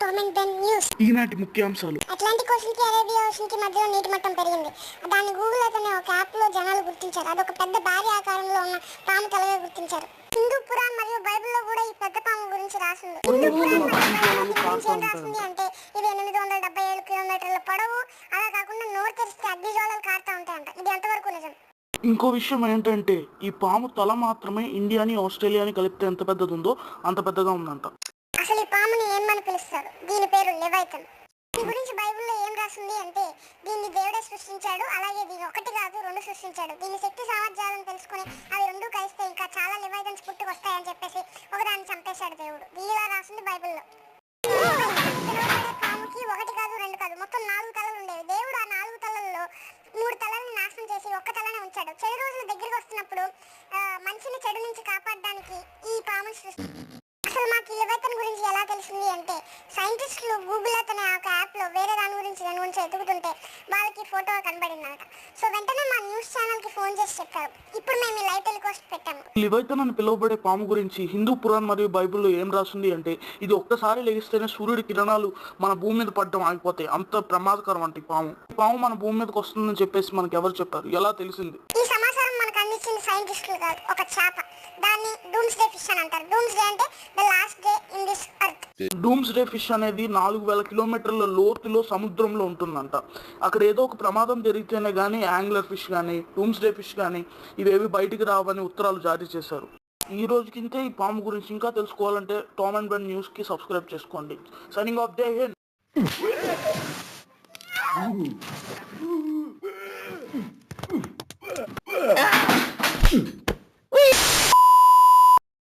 Tom and Ben news. ఈనాటి ముఖ్యాంశాలు. Atlantic ocean కి అరేబియా ఓషన్ కి మధ్యలో నీటి మట్టం పెరిగింది. దాన్ని గూగుల్ అనే ఒక యాప్ లో జనాలు గుర్తించారు. అదొక పెద్ద భారీ ఆకారంలో ఉన్న పాము తలగా గుర్తించారు. హిందూ పురాణం మరియు బైబిల్లో కూడా ఈ పెద్ద పాము గురించి రాసింది. అంటే ఇది 877 కిలోమీటర్ల పొడవు. అలా కాకుండా నోరు తెరిస్తే అగ్నిజ్వాలలు కారుతా ఉంటాయంట. ఇది ఎంతవరకు నిజం? ఇంకో విషయం ఏంటంటే ఈ పాము తల మాత్రమే ఇండియాని ఆస్ట్రేలియాని కలిపితే ఎంత పెద్దది ఉందో అంత పెద్దగా ఉందంట. అసలు ఈ పాముని ఏమని పిలుస్తారు? దీని పేరు లెవైథన్. దీని గురించి బైబిల్లో ఏం రాసింది అంటే దీన్ని దేవుడే సృష్టించాడు, అలాగే దీని ఒకటి కాదు 2 సృష్టించాడు. దీని శక్తి సామర్థ్యాలను తెలుసుకుని అవి 2 కలిస్తే ఇంకా చాలా లెవైథన్స్ పుట్టుకొస్తాయని చెప్పేసి ఒకదాన్ని చంపేశాడు దేవుడు. ఇలా రాసింది బైబిల్లో. పాముకి 1 కాదు 2 కాదు మొత్తం 4 తలలు ఉండేవి. దేవుడు ఆ 4 తలల్లో 3 తలల్ని నాశనం చేసి ఒక్క తలనే ఉంచాడు. చెడు రోజులు దగ్గరికి వస్తున్నప్పుడు మంచిని చెడు నుంచి కాపాడడానికి ఈ పాముని సృష్టించాడు. అసలు మాకు లెవైథన్ గురించి ఎలా తెలిసింది అంటే సైంటిస్టులు గూగుల్ అనే ఒక యాప్ లో వేరే దాని గురించి ఎదుగుతుంటే వాళ్ళకి ఫోటో కనబడిందన్నమాట. సో వెంటనే మా న్యూస్ ఛానల్ కి ఫోన్ చేసి చెప్పారు. ఇప్పుడు మేము ఈ లైవ్ టెలికాస్ట్ పెట్టాము. లెవైథన్ అని పిలువబడే పాము గురించి హిందూ పురాణం మరియు బైబిల్లో ఏం రాసింది అంటే ఇది ఒక్కసారి లెగిస్తేనే సూర్యుడి కిరణాలు మన భూమి మీద పడడం ఆగిపోతాయి. అంత ప్రమాదకరం అంటే ఈ పాము మన భూమి మీదకి వస్తుందని చెప్పేసి మనకి ఎవరు చెప్పారు? ఎలా తెలిసింది? ఈ సమాచారం మనకు అందించింది సైంటిస్టులు కాదు, ఒక చేప. దాన్ని డూమ్స్డే ఫిష్ అని అంటారు. డూమ్స్డే అంటే the last day in this earth. Doomsday fish అనేది 4000 కిలోమీటర్ల లోతులో సముద్రంలో ఉంటుందంట. అక్కడ ఏదో ఒక ప్రమాదం జరిగితేనే కానీ యాంగ్లర్ ఫిష్ కానీ డూమ్స్డే ఫిష్ కానీ ఇవేవి బయటికి రావని ఉత్తరాలు జారీ చేశారు. ఈ రోజుకింతే ఈ పాము గురించి ఇంకా తెలుసుకోవాలంటే టామ్ అండ్ బెన్ న్యూస్ కి సబ్స్క్రైబ్ చేసుకోండి. సైనింగ్ ఆఫ్, జై హింద్.